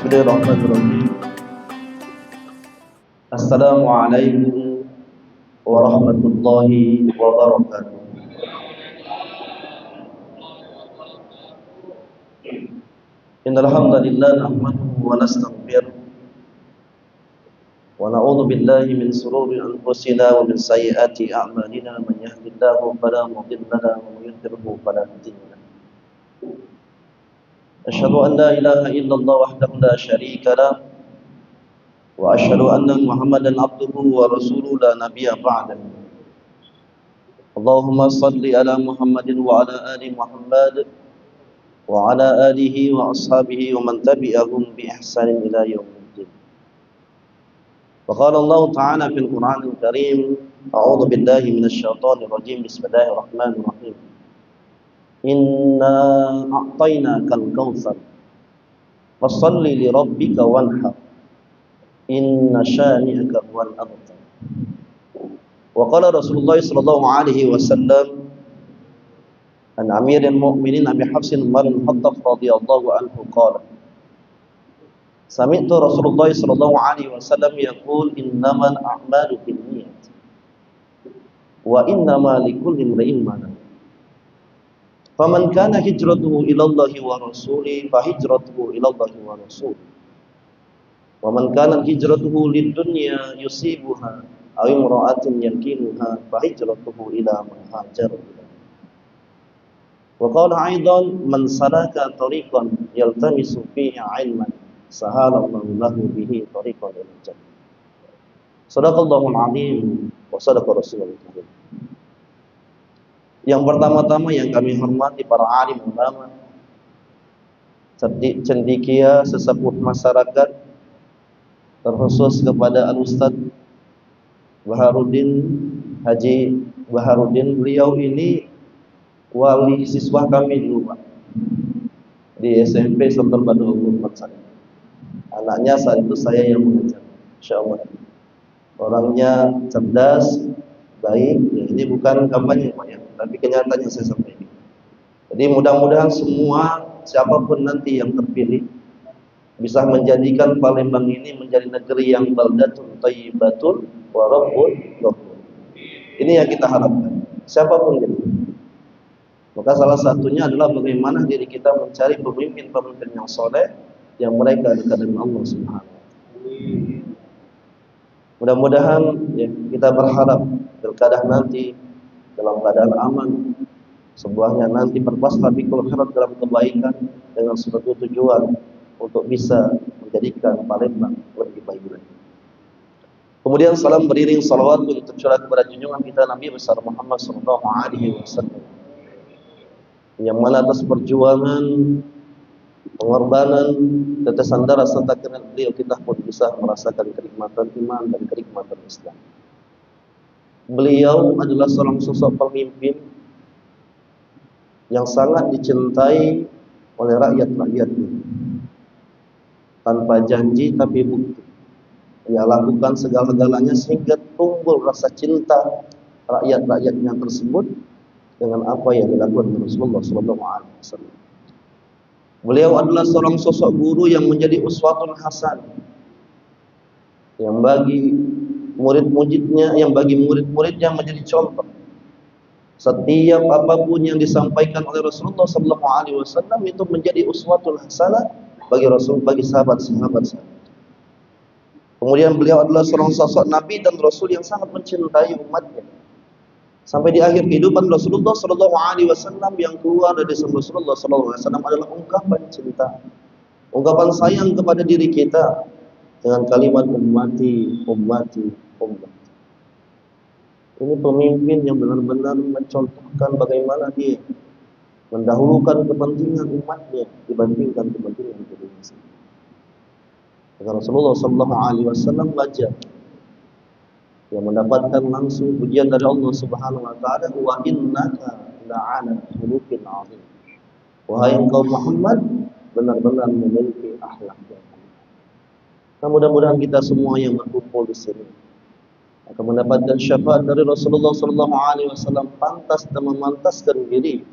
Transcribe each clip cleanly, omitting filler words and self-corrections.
Bismillahirrahmanirrahim. Assalamualaikum warahmatullahi wabarakatuh. Innal hamdalillah nahmaduhu wa nastaghfiruh wa na'udzu billahi min shururi anfusina wa min sayyiati a'malina. Man yahdihillahu fala mudilla lahu wa man yudlil fala hadiya lahu. Asyhadu an la ilaha illallah wahdahu la syarika lahu wa asyhadu anna Muhammadan abduhu wa rasuluhu la nabiyya ba'dahu. Allahumma shalli ala Muhammadin wa ala ali Muhammad wa ala alihi wa ashabihi wa man tabi'ahum bi ihsanin ila yaumiddin. Wa qala Allah ta'ala fil Qur'anil Karim, a'udzu billahi minasy syaithanir rajim. Bismillahirrahmanirrahim. Inna a'tainakal kautsar fashalli li rabbika wanhar inna syani'aka huwal abtar. Wa qala Rasulullah sallallahu alaihi wasallam an Amirul Mukminin Abi Hafsin Umar bin Khattab radhiyallahu anhu qala sami'tu Rasulullah sallallahu alaihi wasallam yaqul innamal a'malu binniyat wa innamal likulli imrin ma nawa. Faman kana hijratuhu ila Allahi wa rasulihi fa hijratuhu ila Allahi wa rasulihi. Wa man kana hijratuhu lid-dunya yusibuha aw imra'atin yankihuha fa hijratuhu ila ma hajara ilaihi. Wa qala aidan man salaka tariqan yaltamisu fihi 'ilman sahala Allahu lahu bihi tariqan ila jannah. Shadaqallahul 'azim wa shadaqa rasulul karim. Yang pertama-tama yang kami hormati para alim ulama, cendekia sesepuh masyarakat, terkhusus kepada Al-Ustaz Baharuddin, Haji Baharuddin. Beliau ini wali siswa kami dulu, Pak, di SMP Sultan Badu'ul Matsari. Anaknya saat itu saya yang mengajar, insyaallah. Orangnya cerdas, baik. Ya, ini bukan kampanye, Pak, ya, tapi kenyataan yang saya sampaikan. Jadi mudah-mudahan semua siapapun nanti yang terpilih bisa menjadikan Palembang ini menjadi negeri yang baldatun thayyibatun wa rabbun ghafur. Ini yang kita harapkan, siapapun itu. Maka salah satunya adalah bagaimana diri kita mencari pemimpin-pemimpin yang soleh, yang mereka dekat dengan Allah Subhanahu wa taala. Mudah-mudahan ya, kita berharap pilkada nanti dalam keadaan aman, sebuahnya nanti berpasrah bikul khairat dalam kebaikan dengan suatu tujuan untuk bisa menjadikan Palembang lebih baik lagi. Kemudian salam beriring salawat pun tercurah kepada junjungan kita Nabi besar Muhammad sallallahu alaihi wasallam, yang mana atas perjuangan, pengorbanan, tetesan darah serta keringat beliau kita pun bisa merasakan kenikmatan iman dan kenikmatan Islam. Beliau adalah seorang sosok pemimpin yang sangat dicintai oleh rakyat-rakyatnya. Tanpa janji tapi bukti. Dia lakukan segala-galanya sehingga tumbuh rasa cinta rakyat-rakyatnya tersebut dengan apa yang dilakukan Rasulullah SAW. Beliau adalah seorang sosok guru yang menjadi uswatun hasan, yang bagi murid-muridnya menjadi contoh. Setiap apapun yang disampaikan oleh Rasulullah SAW itu menjadi uswatun hasanah bagi Rasul, bagi sahabat-sahabat. Kemudian beliau adalah seorang sosok Nabi dan Rasul yang sangat mencintai umatnya. Sampai di akhir kehidupan Rasulullah SAW yang keluar dari Rasulullah SAW adalah ungkapan cinta, ungkapan sayang kepada diri kita dengan kalimat ummati, ummati, ummati. Ini pemimpin yang benar-benar mencontohkan bagaimana dia mendahulukan kepentingan umatnya dibandingkan kepentingan dirinya sendiri. Rasulullah SAW wajar yang mendapatkan langsung pujian dari Allah Subhanahu wa taala, wa innaka la'ala khuluqin 'azim. Wahai engkau Muhammad, benar-benar memiliki akhlak yang mulia. Nah, mudah-mudahan kita semua yang berkumpul di sini akan mendapatkan syafaat dari Rasulullah SAW, pantas dan memantaskan diri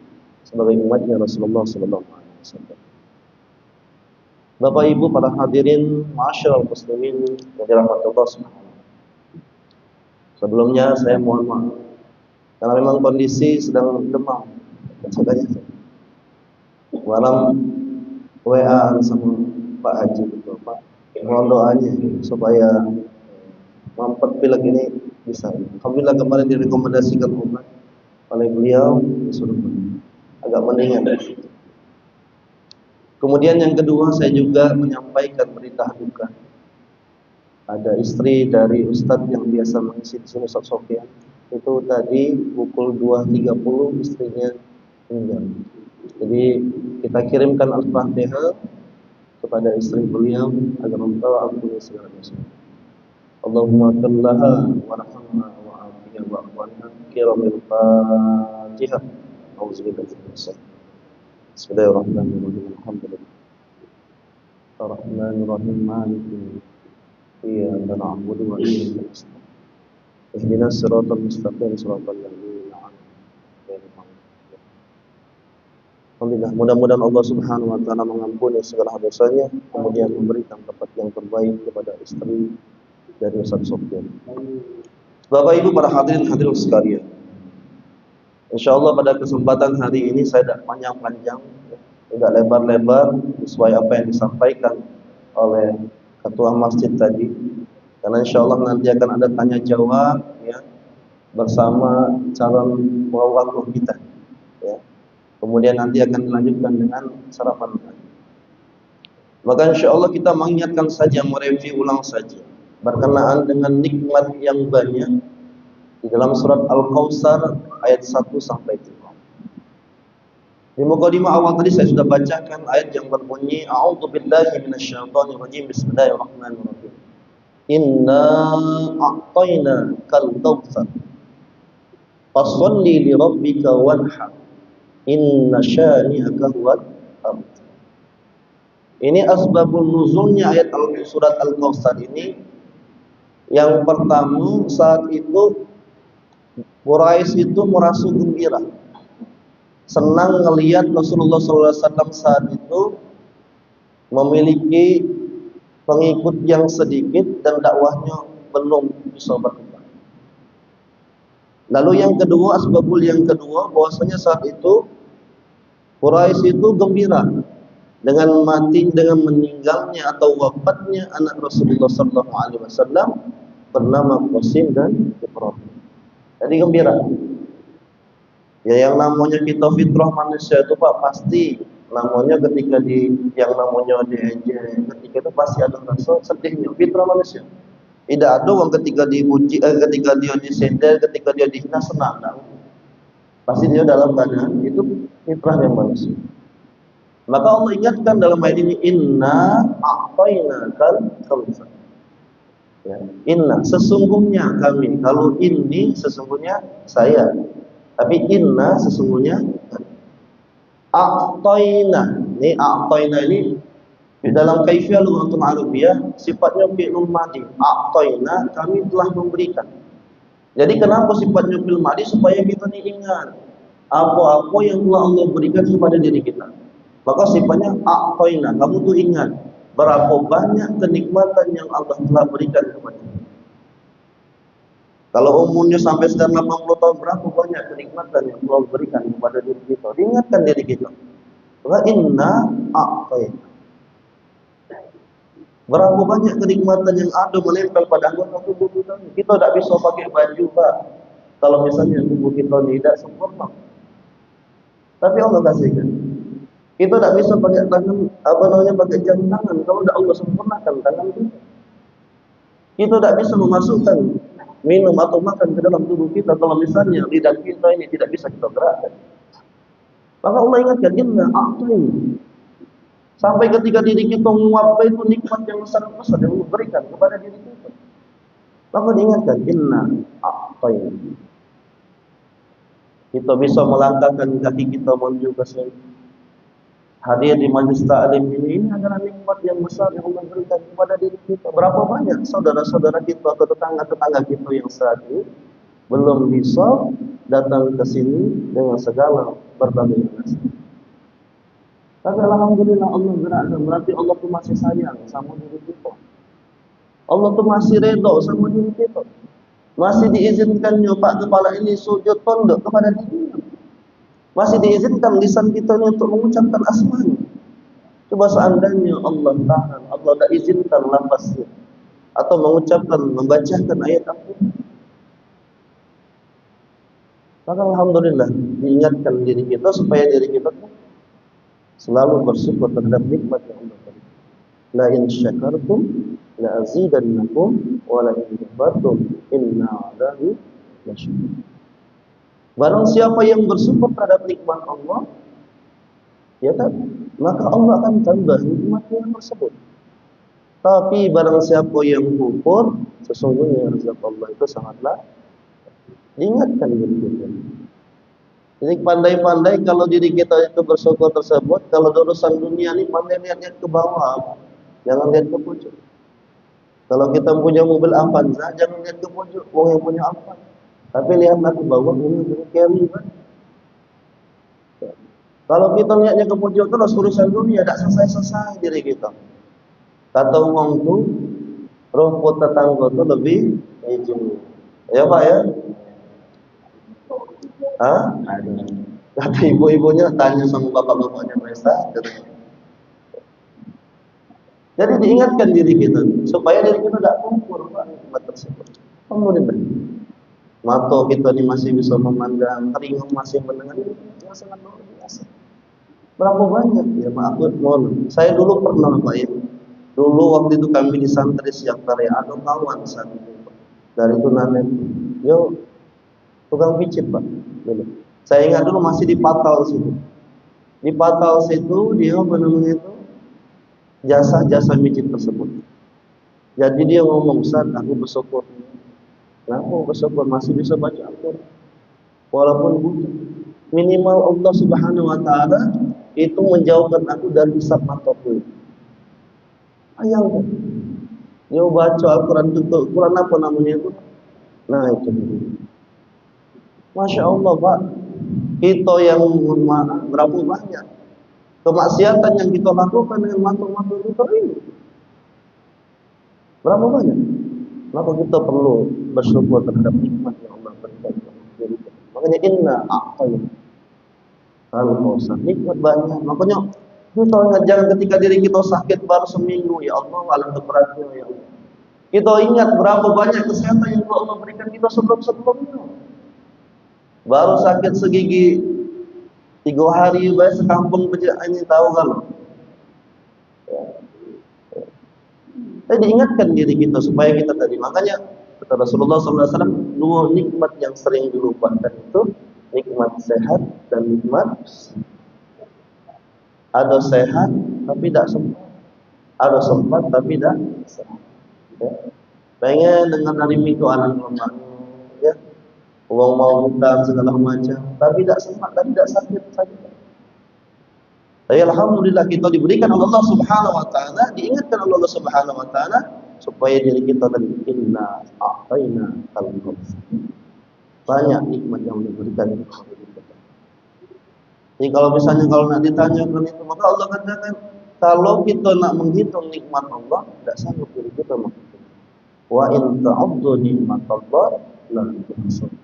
sebagai umatnya Rasulullah SAW. Bapak Ibu para hadirin ma'asyiral muslimin yang dirahmati Allah Subhanahu wa taala. Sebelumnya saya mohon maaf karena memang kondisi sedang demam. Makanya malam WA sama Pak Haji gitu, Pak. Mohon doanya supaya mampet pilek ini bisa. Alhamdulillah kemarin direkomendasikan obat oleh beliau disuruh agak mendingan. Kemudian yang kedua saya juga menyampaikan berita duka. Ada istri dari Ustadz yang biasa mengisi di sini, Ustadz Sofyan. Itu tadi pukul 2.30 istrinya meninggal. Jadi kita kirimkan Al-Fatihah kepada istri beliau agar Allah ampuni segala dosa. Allahumma kallaha warhamha wa'afiha wa'afwanha kiramil Fatihah. Auzubillahi minasyaitonir rajim. Bismillahirrahmanirrahim. Alhamdulillah. Ar-Rahmanir-Rahim. Maliki iyyaka na'budu wa iyyaka nasta'in. Ihdinas siratal mustaqim siratal ladzina an'amta 'alaihim. Alhamdulillah, mudah-mudahan Allah Subhanahu wa taala mengampuni segala dosanya, kemudian memberikan tempat yang terbaik kepada istri dari Ustaz Sofyan. Bapak Ibu para hadirin sekalian, insyaallah pada kesempatan hari ini saya tidak panjang-panjang, tidak lebar-lebar, sesuai apa yang disampaikan oleh ketua masjid tadi. Karena insyaallah nanti akan ada tanya jawab ya bersama calon pewakuh kita ya. Kemudian nanti akan dilanjutkan dengan sarapan. Maka insyaallah kita mengingatkan saja, mereview ulang saja berkenaan dengan nikmat yang banyak di dalam surat Al-Kautsar ayat 1 sampai 3. Di mukadimah awal tadi saya sudah bacakan ayat yang berbunyi a'udzubillahi minasyaitonir rajim, bismillahirrahmanirrahim. Inna a'tainakal kautsar fasholli li rabbika wanhar inna syani'aka huwal abtar. Ini asbabun nuzulnya ayat surat Al-Kautsar ini. Yang pertama, saat itu Quraisy itu merasa gembira, senang melihat Rasulullah SAW saat itu memiliki pengikut yang sedikit dan dakwahnya belum bisa berkembang. Lalu yang kedua, asbabul yang kedua, bahwasanya saat itu Quraisy itu gembira dengan meninggalnya atau wafatnya anak Rasulullah SAW bernama Qasim dan Ibrahim. Jadi gembira. Ya, yang namanya kita fitrah manusia itu Pak pasti namanya ketika yang namanya diejek, ketika itu pasti ada rasa sedihnya, fitrah manusia. Tidak ada orang ketika dipuji, ketika dia disender, ketika dia dihina senang. Pasti dia dalam keadaan itu fitrahnya manusia. Maka Allah ingatkan dalam ayat ini, inna a'tainakal kautsar. Ya, inna sesungguhnya kami. Kalau ini sesungguhnya saya. Tapi inna sesungguhnya a'taina. Ini a'taina ini di dalam kaifiyah lughatul Arabiyah sifatnya fi'lul madhi. A'taina, kami telah memberikan. Jadi kenapa sifatnya fi'lul madhi? Supaya kita diingat apa-apa yang telah Allah berikan kepada diri kita. Maka sifatnya a'taina, kamu tuh ingat berapa banyak kenikmatan yang Allah telah berikan kepada kita. Kalau umurnya sampai sekitar 80 tahun, berapa banyak kenikmatan yang Allah berikan kepada diri kita. Ingatkan diri kita. Wa inna a'taina. Berapa banyak kenikmatan yang ada menempel pada anggota tubuh kita. Kita tidak bisa pakai baju Pak, kalau misalnya tubuh kita tidak sempurna. Tapi Allah kasihkan. Kita tidak bisa pakai tangan, pakai jam tangan kalau tidak Allah sempurnakan tangan kita. Kita tidak bisa memasukkan minum atau makan ke dalam tubuh kita kalau misalnya lidah kita ini tidak bisa kita gerakkan. Maka Allah ingatkan, inna a'taina. Sampai ketika diri kita menguap itu nikmat yang sangat besar yang Allah berikan kepada diri kita. Maka diingatkan, inna a'taina. Kita bisa melangkahkan kaki kita menuju ke surga. Hadir di majlis ta'lim ini adalah nikmat yang besar yang Allah berikan kepada diri kita. Berapa banyak saudara-saudara kita atau tetangga-tetangga kita yang saat ini belum bisa datang ke sini dengan segala berbagai alasan. Tapi alhamdulillah Allah berada, berarti Allah tuh masih sayang sama diri kita. Allah tuh masih redha sama diri kita. Masih diizinkan Pak kepala ini sujud tunduk kepada dirinya. Masih diizinkan lisan kita ini untuk mengucapkan asmanya. Coba seandainya Allah tahan, Allah tidak izinkan lafaznya atau mengucapkan, membacakan ayat Al-Quran. Maka alhamdulillah diingatkan diri kita supaya diri kita selalu bersyukur terhadap nikmat yang Allah berikan. La in syakartum la azidannakum wa la in kafartum inna 'adzabi lasyadid. Barang siapa yang bersyukur terhadap nikmat Allah, ya kan, maka Allah akan tambah nikmatnya tersebut. Tapi barang siapa yang kufur, sesungguhnya rezeki Allah itu sangatlah diingatkan diri kita. Jadi pandai-pandai kalau diri kita itu bersyukur tersebut, kalau urusan dunia ini pandai lihat ke bawah, jangan lihat ke pojok. Kalau kita punya mobil Avanza, jangan lihat ke pojok, wong yang punya apa. Tapi lihatlah ke bawah, ini carry kan. Kalau kita lihatnya ke pojok terus urusan dunia tidak selesai-selesai diri kita. Kata uang tu, rumput tetangga tu lebih hijau. Ya Pak ya? Hah? Kata ibu-ibunya tanya sama bapak-bapaknya mereka. Jadi diingatkan diri kita supaya diri kita tidak kufur Pak nikmat tersebut. Alhamdulillah. Mata kita ini masih bisa memandang, telinga masih mendengar, ini yang sangat luar biasa. Berapa banyak ya Pak? Aku mohon. Saya dulu pernah Pak ya. Dulu waktu itu kami di santri siang tari, ada kawan saat itu dari Tunanen, yo tukang pijit Pak. Dulu. Saya ingat dulu masih di Patal situ. Di Patal situ dia apa namanya itu jasa-jasa pijit tersebut. Jadi dia ngomong, Ustaz, aku bersyukur. Kenapa bersyukur masih bisa baca Al-Quran? Walaupun buta. Minimal Allah Subhanahu Wa Taala itu menjauhkan aku dari hisab mataku. Ayang, dia baca Al-Quran itu, Quran apa namanya itu? Nah itu dia. Masya Allah Pak, kita yang berapa banyak kemaksiatan yang kita lakukan dengan mata-mata kita ini, berapa banyak? Maka kita perlu bersyukur terhadap nikmat yang Allah berikan kepada diri kita. Makanya inna a'tayna al-kautsar, nikmat banyak. Makanya kita ingat jangan ketika diri kita sakit baru seminggu, ya Allah alangkah beratnya ya Allah. Kita ingat berapa banyak kesehatan yang Allah berikan kita sebelum-sebelumnya. Baru sakit segigi 3 hari, baik sekampung ini tahu kalau. Jadi ingatkan diri kita supaya kita tadi. Makanya kata Rasulullah SAW, 2 nikmat yang sering dilupakan itu nikmat sehat dan nikmat ada sehat tapi tidak sempat, ada sempat tapi tidak sehat. Ya. Pengen dengan hari Minggu anak lemah, ya, uang mau hutang segala macam, tapi tidak sempat dan tidak sakit saja. Tapi alhamdulillah kita diberikan oleh Allah Subhanahu Wa Taala, diingatkan oleh Allah Subhanahu Wa Taala supaya diri kita dan inna a'tayna al-kautsar. Banyak nikmat yang diberikan kepada kita. Jadi kalau misalnya kalau nak ditanya tentang itu, maka Allah katakan kalau kita nak menghitung nikmat Allah, tidak sanggup diri kita menghitung. Wa in ta'uddu nikmatallah la tuhsuha.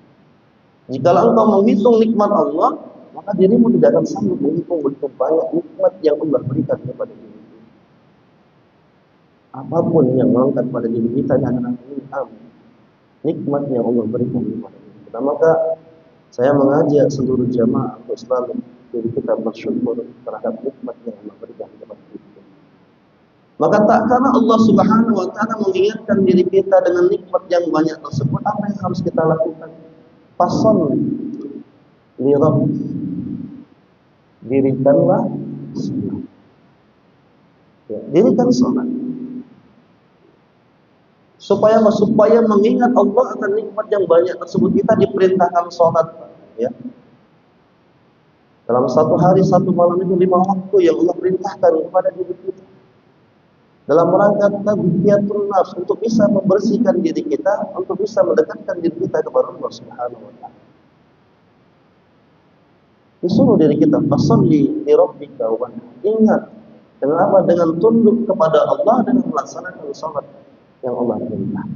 Jika engkau menghitung nikmat Allah, maka dirimu tidak akan sanggup menghitung begitu banyak nikmat yang Allah berikan kepada diri kita. Apapun yang melekat pada diri kita adalah nikmat yang Allah berikan kepada diri kita. Maka saya mengajak seluruh jamaah untuk selalu diri kita bersyukur terhadap nikmat yang Allah berikan kepada diri kita. Maka tak karena Allah Subhanahu Wa Taala mengingatkan diri kita dengan nikmat yang banyak tersebut, apa yang harus kita lakukan? Fasal li Rabb, dirikanlah salat. Ya, dirikan salat. Supaya mengingat Allah akan nikmat yang banyak tersebut, kita diperintahkan salat, ya. Dalam satu hari, satu malam itu 5 waktu yang Allah perintahkan kepada diri kita. Dalam rangka tazkiyatun nafs, untuk bisa membersihkan diri kita, untuk bisa mendekatkan diri kita kepada Allah Subhanahu Wa Taala. Disuruh diri kita, fasalli li rabbika wanhar. Ingat, dengan apa? Dengan tunduk kepada Allah dan melaksanakan salat yang Allah perintah.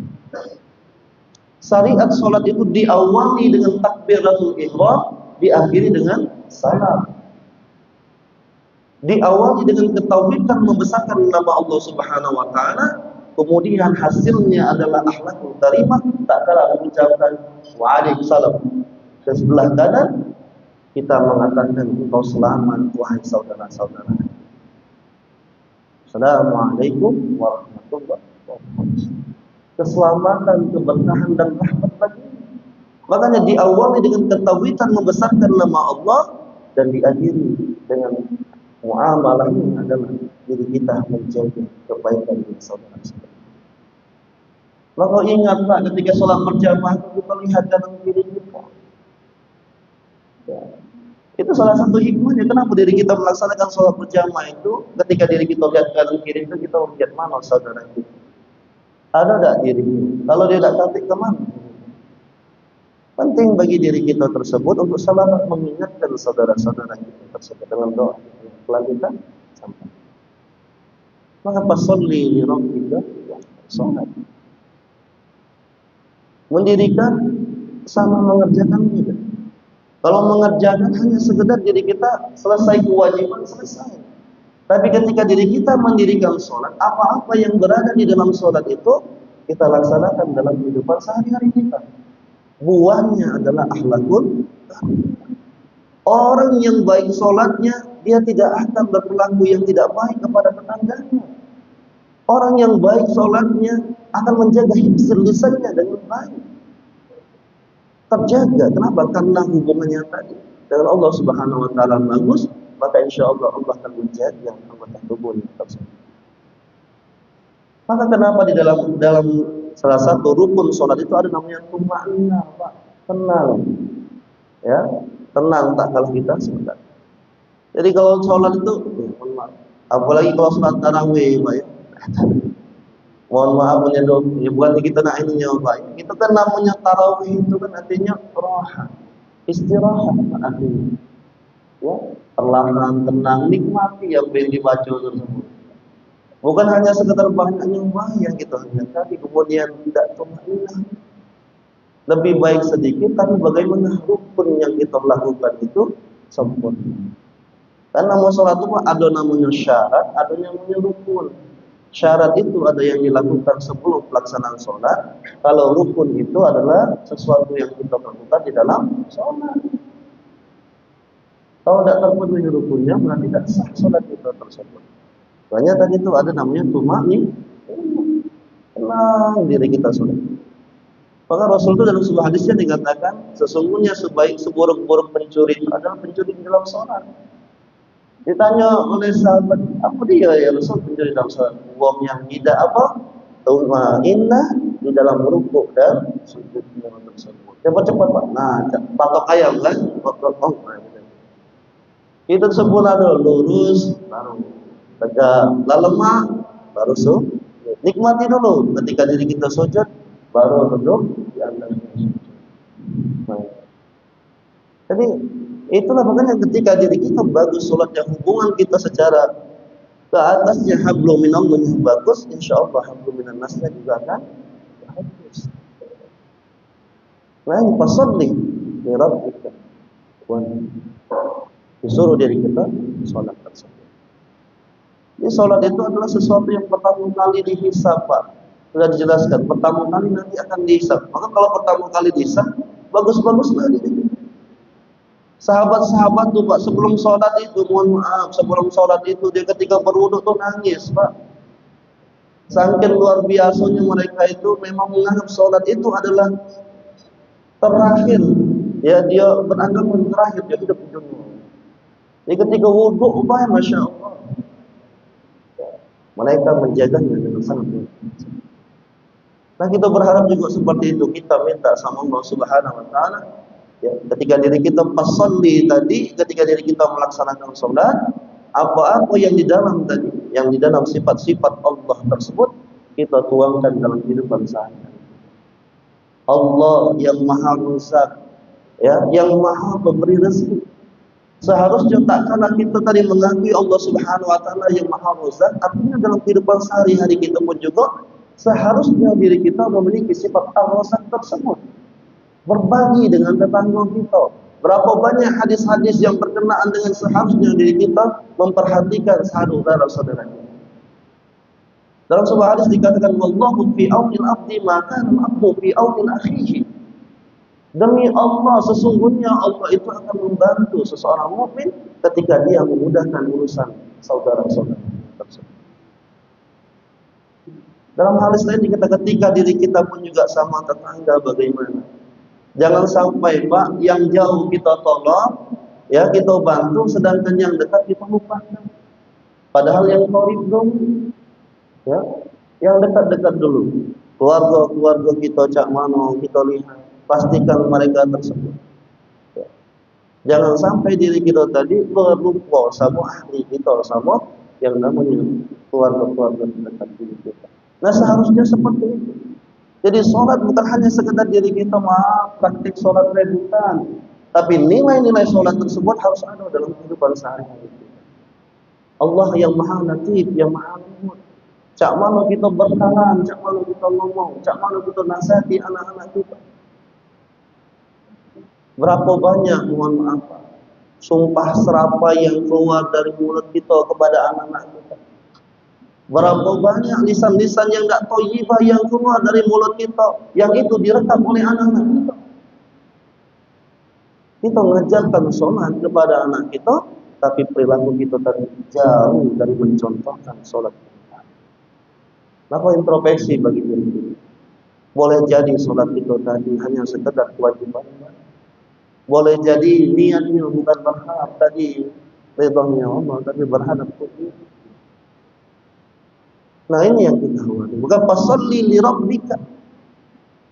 Syariat salat itu diawali dengan takbiratul ihram, diakhiri dengan salam. Diawali dengan ketauhidan membesarkan nama Allah Subhanahu wa taala, kemudian hasilnya adalah akhlakul karimah, tak kalah mengucapkan waalaikumsalam. Dan sebelah kanan kita mengatakan engkau selamat wahai saudara-saudara. Assalamualaikum warahmatullahi wabarakatuh. Keselamatan, keberkahan dan rahmat bagi. Makanya diawali dengan ketauhidan membesarkan nama Allah dan diakhiri dengan muamalahnya adalah diri kita menjaga kebaikan dari saudara-saudara. Maka ingatlah ketika sholat berjamaah kita lihat kanan kiri kita. Ya. Itu salah satu hikmahnya kenapa diri kita melaksanakan sholat berjamaah itu. Ketika diri kita lihat kanan kiri itu kita lihat mana saudara kita. Ada tak dirinya? Kalau dia tak cantik kemana? Penting bagi diri kita tersebut untuk selalu mengingatkan saudara-saudara kita tersebut dengan doa setelah kita sampai. Maka fasalli li rabbika salat. Mendirikan sama mengerjakan juga. Kalau mengerjakan hanya sekedar diri kita selesai kewajiban selesai. Tapi ketika diri kita mendirikan sholat, apa-apa yang berada di dalam sholat itu kita laksanakan dalam kehidupan sehari-hari kita. Buahnya adalah akhlakul. Orang yang baik sholatnya, dia tidak akan berperilaku yang tidak baik kepada tetangganya. Orang yang baik sholatnya akan menjaga hifdzul lisannya dengan baik. Terjaga. Kenapa? Karena hubungannya tadi dengan Allah Subhanahu wa taala bagus, maka insya Allah Allah akan menjaga anggota tubuhnya tersebut. Maka kenapa di dalam salah satu rukun sholat itu ada namanya tuma'nina, Pak. Tenang. Ya, tenang tak kalah kita sebentar. Jadi kalau sholat itu, apalagi kalau sholat tarawih, Pak ya. Mohon maaf menyedot, ya bukan kita nak ininya, Pak. Itu kan namanya tarawih itu kan artinya rahat, istirahat akhirnya. Ya, perlahan, tenang, nikmati yang dibaca tersebut. Bukan hanya sekedar banyaknya yang kita lihat, tapi kemudian tidak tumainah. Lebih baik sedikit, tapi bagaimana rukun yang kita lakukan itu sempurna. Karena mau sholat itu ada namanya syarat, ada yang namanya rukun. Syarat itu ada yang dilakukan sebelum pelaksanaan sholat. Kalau rukun itu adalah sesuatu yang kita lakukan di dalam sholat. Kalau tidak terpenuhi rukunnya berarti tidak sah sholat kita tersebut. Makanya tadi itu ada namanya tuma'nina, tenang diri kita sholat. Maka Rasul itu dalam sebuah hadisnya dikatakan sesungguhnya seburuk-buruk pencuri itu adalah pencuri di dalam sholat. Ditanya oleh sahabat, apa dia ya Rasul pencuri dalam sholat? Uang yang tidak apa? Tuma'nina di dalam rukuk dan sujudnya tersebut. Cepat-cepat Pak. Nah, patok ayam kan? Itu sempurna dulu, lurus, baru tegak, lemah, baru sujud. Nikmati dulu ketika diri kita sujud, baru duduk di antara sujud. Jadi itulah makanya ketika diri kita bagus sholatnya, hubungan kita secara ke atasnya hablum minallahnya bagus, insyaallah hablum minan nasnya juga akan bagus. Nah, fasalli li rabbika disuruh diri kita sholat tersebut. Jadi sholat itu adalah sesuatu yang pertama kali dihisab, Pak. Sudah dijelaskan, pertama kali nanti akan dihisab. Maka kalau pertama kali dihisab, bagus-baguslah diri. Sahabat-sahabat tuh Pak, sebelum sholat itu, mohon maaf, sebelum sholat itu dia ketika berwudu tuh nangis, Pak. Saking luar biasanya mereka itu memang menganggap sholat itu adalah terakhir. Ya, dia beranggapan terakhir dia hidup di dunia. Jadi ketika wudhu, Masya Allah, mereka menjaganya dengan sangat baik. Nah, kita berharap juga seperti itu. Kita minta sama Allah Subhanahu wa taala, ya, ketika diri kita fasalli tadi, ketika diri kita melaksanakan sholat, apa-apa yang di dalam tadi, yang di dalam sifat-sifat Allah tersebut, kita tuangkan dalam kehidupan sehari-hari. Allah yang maha rusak, ya, yang maha pemberi rezeki. Seharusnya tak kalah kita tadi mengakui Allah Subhanahu wa taala yang Maha Razak, artinya dalam kehidupan sehari-hari kita pun juga seharusnya diri kita memiliki sifat Ar-Razak tersebut. Berbagi dengan tetangga kita. Berapa banyak hadis-hadis yang berkenaan dengan seharusnya diri kita memperhatikan saudara-saudara kita. Dalam sebuah hadis dikatakan wallahu fi aunil abdi ma kana al-abdu fi aunil akhihi. Demi Allah, sesungguhnya Allah itu akan membantu seseorang mukmin ketika dia memudahkan urusan saudara-saudara tersebut. Dalam hal lain dikatakan ketika diri kita pun juga sama tetangga bagaimana. Jangan sampai Pak yang jauh kita tolong, ya kita bantu, sedangkan yang dekat kita lupakan. Padahal yang qarib dong, ya, yang dekat-dekat dulu. Keluarga kita cak mano kita lihat. Pastikan mereka tersebut. Ya. Jangan sampai diri kita tadi berlupa sama ahli kita, sama yang namanya keluarga terdekat diri kita. Nah seharusnya seperti itu. Jadi sholat bukan hanya sekedar diri kita praktik sholat rebutan, tapi nilai-nilai sholat tersebut harus ada dalam kehidupan sehari-hari kita. Allah yang Maha Latif, yang Maha Lembut. Cak mana kita berkalam, cak mana kita ngomong, cak mana kita nasihati anak-anak kita. Berapa banyak, mohon maaf, sumpah serapa yang keluar dari mulut kita kepada anak-anak kita. Berapa banyak lisan-lisan yang tak thayyibah yang keluar dari mulut kita, yang itu direkam oleh anak-anak kita. Kita mengajarkan sholat kepada anak kita, tapi perilaku kita tadi jauh dari mencontohkan sholat kita. Maka introspeksi bagi diri kita. Boleh jadi sholat kita tadi hanya sekedar kewajiban. Boleh jadi niatnya bukan berharap tadi ridhonya Allah, tapi berharap kepada. Nah ini yang kita khawatir. Bukan fasalli li rabbika,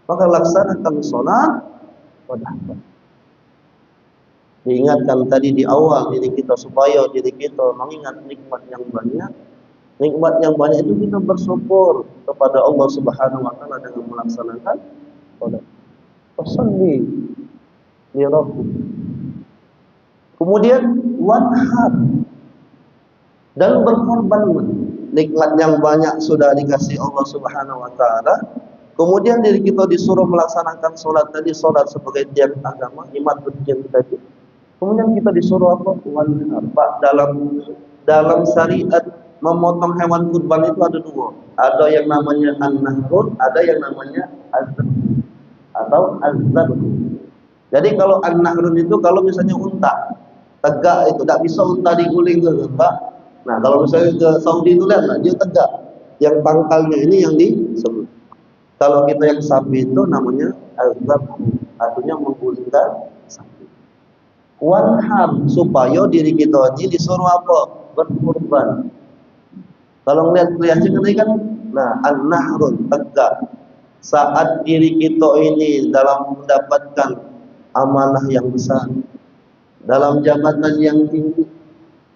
maka laksanakan sholat pada Allah. Diingatkan tadi di awal diri kita supaya diri kita mengingat nikmat yang banyak. Nikmat yang banyak itu kita bersyukur kepada Allah Subhanahu wa taala dengan melaksanakan sholat. Fasalli li rabbika. Kemudian wanhar, dan berkorban. Nikmat yang banyak sudah dikasih Allah Subhanahu wa taala. Kemudian diri kita disuruh melaksanakan sholat tadi, sholat sebagai tiang agama, iman beriman tadi. Kemudian kita disuruh apa? Wanhar. Pak, dalam syariat memotong hewan kurban itu ada dua. Ada yang namanya an-nahrun, ada yang namanya az-zabh atau az-zabh. Jadi kalau an-nahrun itu kalau misalnya unta tegak itu, tak bisa unta diguling ke Pak. Nah kalau misalnya ke Saudi itu lihat, dia tegak. Yang pangkalnya ini yang disebut. Kalau kita yang sapi itu namanya az-zabh, artinya menggulingkan sapi. Wanhar, supaya diri kita ini disuruh apa? Berkurban. Kalau melihat kelihatan kan, nah an-nahrun tegak. Saat diri kita ini dalam mendapatkan amanah yang besar, dalam jabatan yang tinggi,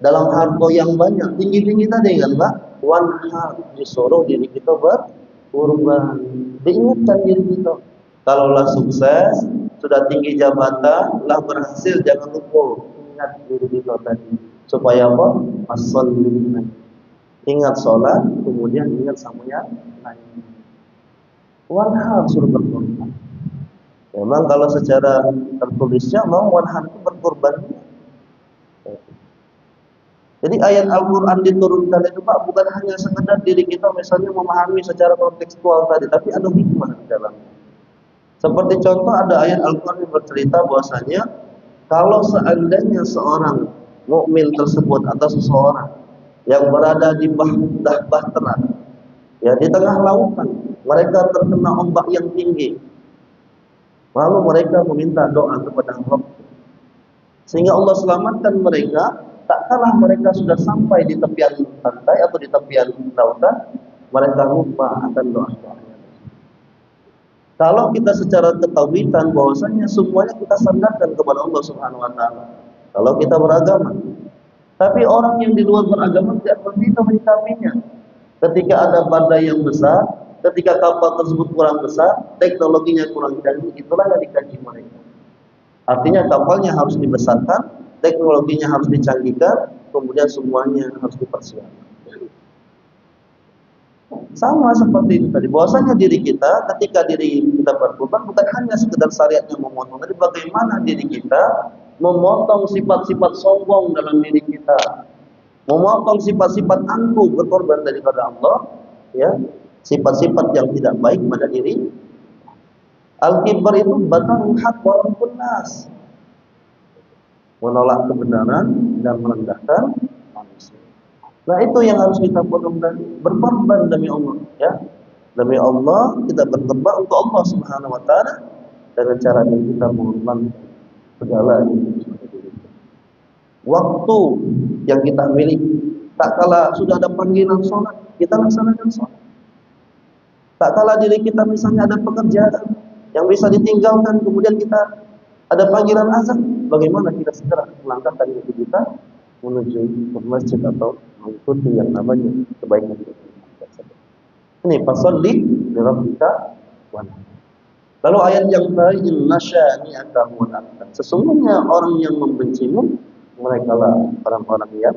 dalam harta yang banyak, tinggi-tinggi tadi kan Pak, wanhar, disuruh diri kita berkurban. Diingatkan diri kita, kalaulah sukses, sudah tinggi jabatan, lah berhasil, jangan lupa ingat diri kita tadi, supaya apa? As-salih, ingat sholat, kemudian ingat samunya lain. Wanhar, suruh berkorban. Memang kalau secara tertulisnya mau wanhar itu berkorban. Jadi ayat Al-Quran diturunkan itu Pak bukan hanya sekedar diri kita misalnya memahami secara kontekstual tadi, tapi ada hikmah di dalamnya. Seperti contoh ada ayat Al-Quran yang bercerita bahwasanya kalau seandainya seorang mukmin tersebut atau seseorang yang berada di bahtera, ya di tengah lautan, mereka terkena ombak yang tinggi, lalu mereka meminta doa kepada Allah sehingga Allah selamatkan mereka. Tak kalah mereka sudah sampai di tepian pantai atau di tepian lautan, mereka lupa akan doa-doanya. Kalau kita secara ketawitan bahwasanya semuanya kita sandarkan kepada Allah Subhanahu wa taala. Kalau kita beragama. Tapi orang yang di luar beragama tidak bisa menyikapinya. Ketika ada badai yang besar, ketika kapal tersebut kurang besar, teknologinya kurang canggih, itulah yang dikaji mereka. Artinya kapalnya harus dibesarkan, teknologinya harus dicanggihkan, kemudian semuanya harus dipersiapkan. Sama seperti itu tadi, bahwasanya diri kita ketika diri kita berkorban bukan hanya sekedar syariatnya memotong, tapi bagaimana diri kita memotong sifat-sifat sombong dalam diri kita, memotong sifat-sifat angkuh berkorban daripada Allah, ya, sifat-sifat yang tidak baik pada diri. Al-kibar itu batarul haq walaupun nas, menolak kebenaran dan merendahkan manusia. Nah, itu yang harus kita berkorban demi Allah, ya. Demi Allah kita berkorban untuk Allah Subhanahu wa taala dengan cara kita mengorbankan segala waktu yang kita miliki. Tak kala sudah ada panggilan sholat, kita laksanakan sholat. Tak kala diri kita misalnya ada pekerjaan yang bisa ditinggalkan, kemudian kita ada panggilan azan, bagaimana kita segera melangkahkan diri kita menuju ke masjid atau mengikuti yang namanya kebaikan kita. Ini fasalli li rabbika wanhar. Lalu ayat yang lain, inna syani'aka huwal abtar. Sesungguhnya orang yang membencimu mereka lah orang-orang yang.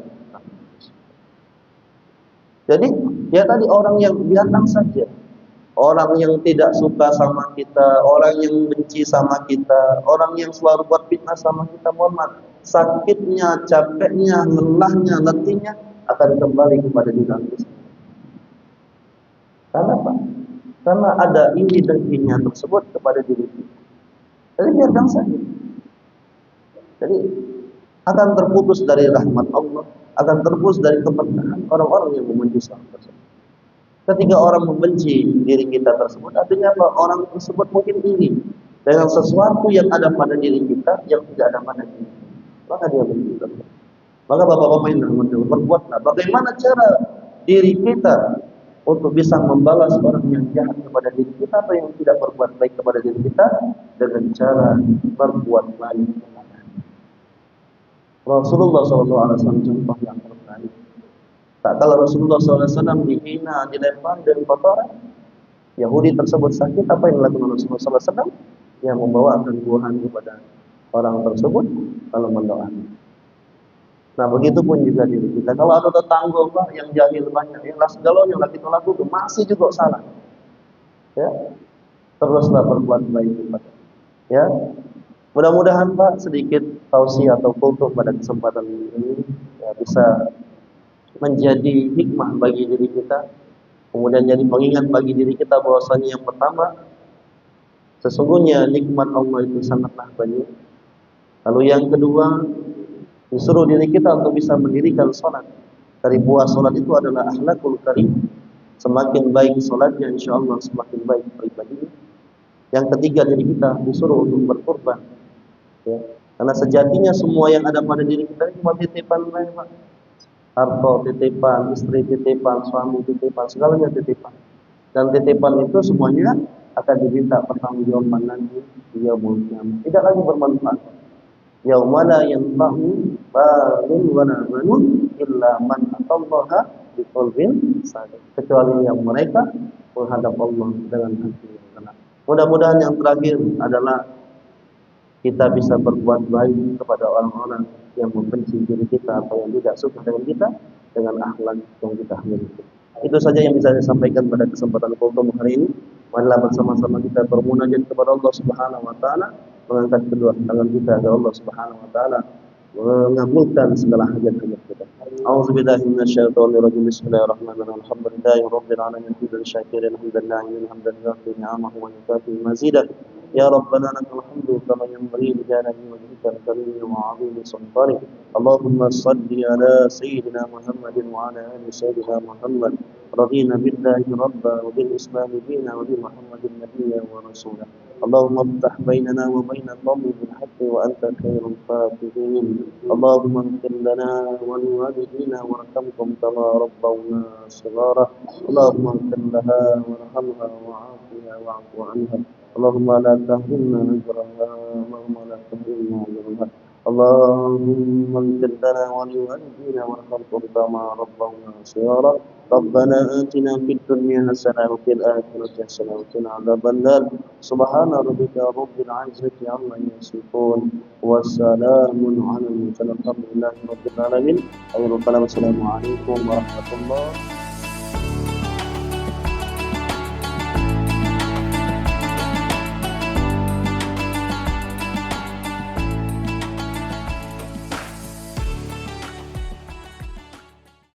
Jadi ya tadi orang yang biarkan saja, orang yang tidak suka sama kita, orang yang benci sama kita, orang yang selalu buat fitnah sama kita, mohon maaf, sakitnya, capeknya, lelahnya, letihnya akan kembali kepada diri kita. Karena apa? Karena ada ini dan ini tersebut kepada diri kita. Jadi biarkan saja. Jadi akan terputus dari rahmat Allah, akan terputus dari keberkahan orang-orang yang membenci orang tersebut. Ketika orang membenci diri kita tersebut, artinya apa? Orang tersebut mungkin iri dengan sesuatu yang ada pada diri kita yang tidak ada pada diri kita. Maka dia benci kita. Maka bapak-bapak yang dirahmati, berbuatlah bagaimana cara diri kita untuk bisa membalas orang yang jahat kepada diri kita atau yang tidak berbuat baik kepada diri kita dengan cara berbuat baik kepada Rasulullah SAW. Contoh yang terbaik. Tak kala Rasulullah SAW dihina, dilempar dan kotoran, Yahudi tersebut sakit, apa yang dilakukan Rasulullah SAW? Yang membawakan buahan kepada orang tersebut kalau mendoakan. Nah, begitu pun juga diri kita. Kalau ada tetangga Pak yang jahil banyak, yang segala yang lagi tolak itu masih juga salah. Ya, teruslah berbuat baik kepada. Ya, mudah-mudahan Pak sedikit tausiah atau kultum pada kesempatan ini ya, bisa menjadi hikmah bagi diri kita, kemudian jadi pengingat bagi diri kita bahwasanya yang pertama, sesungguhnya nikmat Allah itu sangatlah banyak. Lalu yang kedua, disuruh diri kita untuk bisa mendirikan sholat. Dari buah sholat itu adalah akhlakul karim. Semakin baik sholatnya, insya Allah semakin baik pribadinya. Yang ketiga, diri kita disuruh untuk berkorban. Ya. Karena sejatinya semua yang ada pada diri kita cuma titipan lain, Pak. Harta titipan, istri titipan, suami titipan, segalanya titipan. Dan titipan itu semuanya akan diminta pertanggungjawaban nanti dia mulkiam. Tidak lagi bermanfaat. Yaumala yanfa'u malun wala banun illa man atallaha biqalbin salim. Kecuali yang mereka menghadap Allah dengan hati yang tenang. Mudah-mudahan yang terakhir adalah kita bisa berbuat baik kepada orang-orang yang membenci diri kita atau yang tidak suka dengan kita dengan akhlak yang kita miliki. Itu saja yang bisa saya sampaikan pada kesempatan kultum hari ini. Marilah bersama-sama kita bermunajat kepada Allah Subhanahu wa taala, mengangkat kedua tangan kita ke Allah Subhanahu wa taala, mengabulkan segala hajat-hajat kita. A'udzubillahi minasyaitonir rajim. Bismillahirrahmanirrahim. Alhamdulillahirabbil alamin. Hamdan syakiran hamdan na'iman hamdan yuafi ni'amahu wa yukafi mazidah. Ya Rabbana lakal hamdu kama yanbaghi li jalali wajhikal karim wa 'azimi sultanik. Allahumma shalli ala sayyidina Muhammadin wa ala ali sayyidina Muhammad. Radina billahi rabba wa bil islam dina wa bi Muhammadin nabiyya wa rasulah. اللهم افتح بيننا وبين القوم بالحق وأنت خير الفاتحين. اللهم اغفر لنا ولوالدينا وارحمهم كما ربونا صغارا. اللهم اغفر لها وارحمها وعافها واعف عنها. اللهم لا تحرمنا أجرها. اللهم لا تحرمنا أجرها. اللهم اغفر لنا ولوالدينا وارحمهم كما ربونا صغارا. ربنا آتنا في الدنيا حسنة وفي الآخرة حسنة وقنا عذاب النار. سبحان ربك رب العزة عما يصفون وسلام على المرسلين الحمد لله رب العالمين. أيها السلام عليكم ورحمة الله.